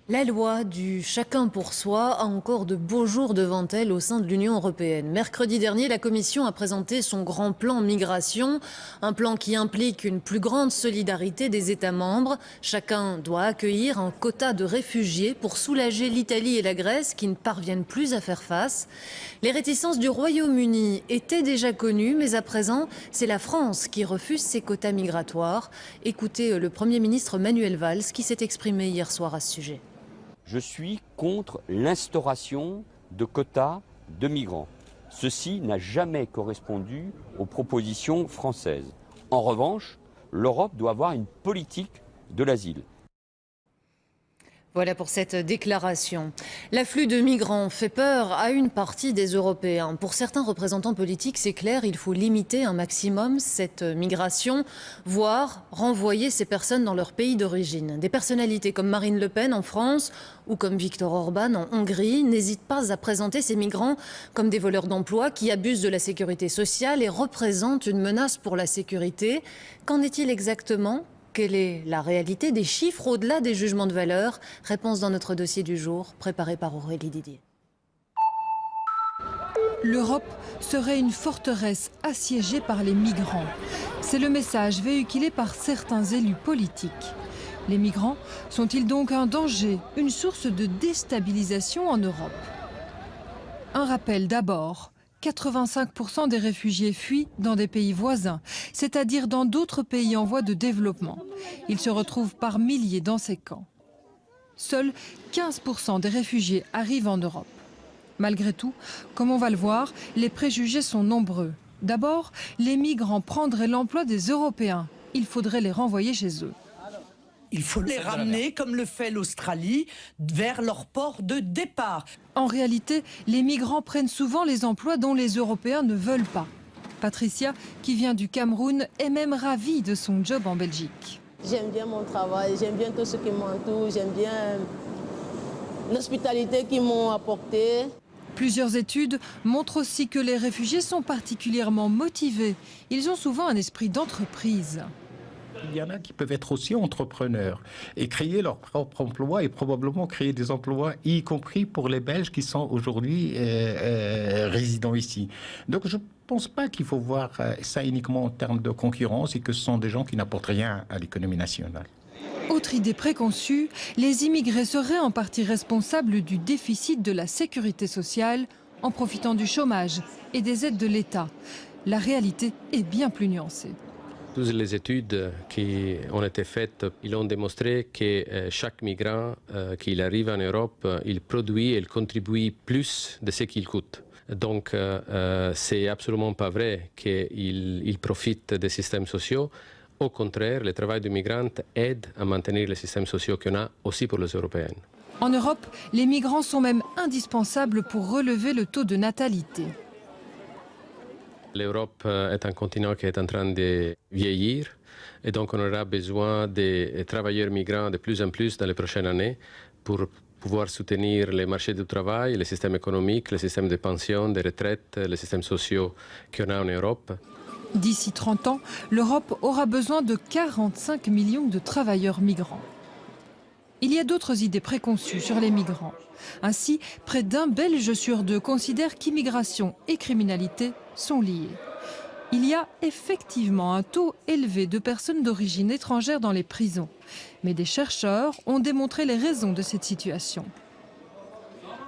La loi du chacun pour soi a encore de beaux jours devant elle au sein de l'Union européenne. Mercredi dernier, la Commission a présenté son grand plan migration, un plan qui implique une plus grande solidarité des États membres. Chacun doit accueillir un quota de réfugiés pour soulager l'Italie et la Grèce qui ne parviennent plus à faire face. Les réticences du Royaume-Uni étaient déjà connues, mais à présent, c'est la France qui refuse ces quotas migratoires. Écoutez le Premier ministre Manuel Valls qui s'est exprimé hier soir à ce sujet. Je suis contre l'instauration de quotas de migrants. Ceci n'a jamais correspondu aux propositions françaises. En revanche, l'Europe doit avoir une politique de l'asile. Voilà pour cette déclaration. L'afflux de migrants fait peur à une partie des Européens. Pour certains représentants politiques, c'est clair, il faut limiter un maximum cette migration, voire renvoyer ces personnes dans leur pays d'origine. Des personnalités comme Marine Le Pen en France ou comme Viktor Orban en Hongrie n'hésitent pas à présenter ces migrants comme des voleurs d'emploi qui abusent de la sécurité sociale et représentent une menace pour la sécurité. Qu'en est-il exactement ? Quelle est la réalité des chiffres au-delà des jugements de valeur? Réponse dans notre dossier du jour, préparé par Aurélie Didier. L'Europe serait une forteresse assiégée par les migrants. C'est le message véhiculé par certains élus politiques. Les migrants sont-ils donc un danger, une source de déstabilisation en Europe? Un rappel d'abord. 85% des réfugiés fuient dans des pays voisins, c'est-à-dire dans d'autres pays en voie de développement. Ils se retrouvent par milliers dans ces camps. Seuls 15% des réfugiés arrivent en Europe. Malgré tout, comme on va le voir, les préjugés sont nombreux. D'abord, les migrants prendraient l'emploi des Européens. Il faudrait les renvoyer chez eux. Il faut les ramener, comme le fait l'Australie, vers leur port de départ. En réalité, les migrants prennent souvent les emplois dont les Européens ne veulent pas. Patricia, qui vient du Cameroun, est même ravie de son job en Belgique. J'aime bien mon travail, j'aime bien tout ce qui m'entoure, j'aime bien l'hospitalité qu'ils m'ont apportée. Plusieurs études montrent aussi que les réfugiés sont particulièrement motivés. Ils ont souvent un esprit d'entreprise. Il y en a qui peuvent être aussi entrepreneurs et créer leur propre emploi et probablement créer des emplois, y compris pour les Belges qui sont aujourd'hui résidents ici. Donc je ne pense pas qu'il faut voir ça uniquement en termes de concurrence et que ce sont des gens qui n'apportent rien à l'économie nationale. Autre idée préconçue, les immigrés seraient en partie responsables du déficit de la sécurité sociale en profitant du chômage et des aides de l'État. La réalité est bien plus nuancée. Toutes les études qui ont été faites, ils ont démontré que chaque migrant qui arrive en Europe, il produit et il contribue plus de ce qu'il coûte. Donc c'est absolument pas vrai qu'il profite des systèmes sociaux. Au contraire, le travail du migrant aide à maintenir les systèmes sociaux qu'on a aussi pour les Européens. En Europe, les migrants sont même indispensables pour relever le taux de natalité. L'Europe est un continent qui est en train de vieillir et donc on aura besoin de travailleurs migrants de plus en plus dans les prochaines années pour pouvoir soutenir les marchés du travail, les systèmes économiques, les systèmes de pension, de retraite, les systèmes sociaux qu'on a en Europe. D'ici 30 ans, l'Europe aura besoin de 45 millions de travailleurs migrants. Il y a d'autres idées préconçues sur les migrants. Ainsi, près d'un Belge sur deux considère qu'immigration et criminalité sont liées. Il y a effectivement un taux élevé de personnes d'origine étrangère dans les prisons. Mais des chercheurs ont démontré les raisons de cette situation.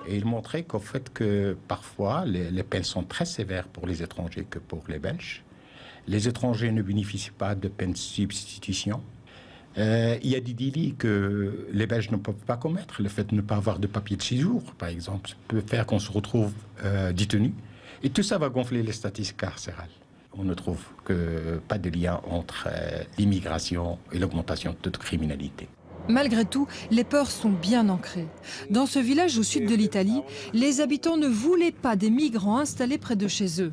Et ils montraient qu'au fait que parfois les peines sont très sévères pour les étrangers que pour les Belges. Les étrangers ne bénéficient pas de peine de substitution. Il y a des délits que les Belges ne peuvent pas commettre. Le fait de ne pas avoir de papier de séjour, par exemple, peut faire qu'on se retrouve détenu. Et tout ça va gonfler les statistiques carcérales. On ne trouve pas de lien entre l'immigration et l'augmentation de criminalité. Malgré tout, les peurs sont bien ancrées. Dans ce village au sud de l'Italie, les habitants ne voulaient pas des migrants installés près de chez eux.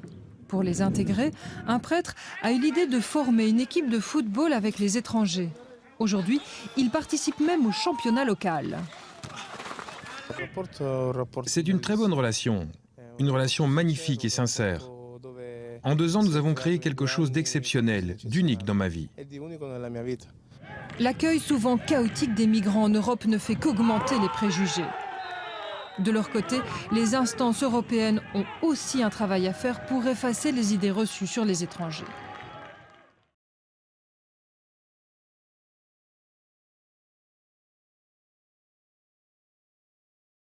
Pour les intégrer, un prêtre a eu l'idée de former une équipe de football avec les étrangers. Aujourd'hui, il participe même au championnat local. C'est une très bonne relation, une relation magnifique et sincère. En 2 ans, nous avons créé quelque chose d'exceptionnel, d'unique dans ma vie. L'accueil souvent chaotique des migrants en Europe ne fait qu'augmenter les préjugés. De leur côté, les instances européennes ont aussi un travail à faire pour effacer les idées reçues sur les étrangers.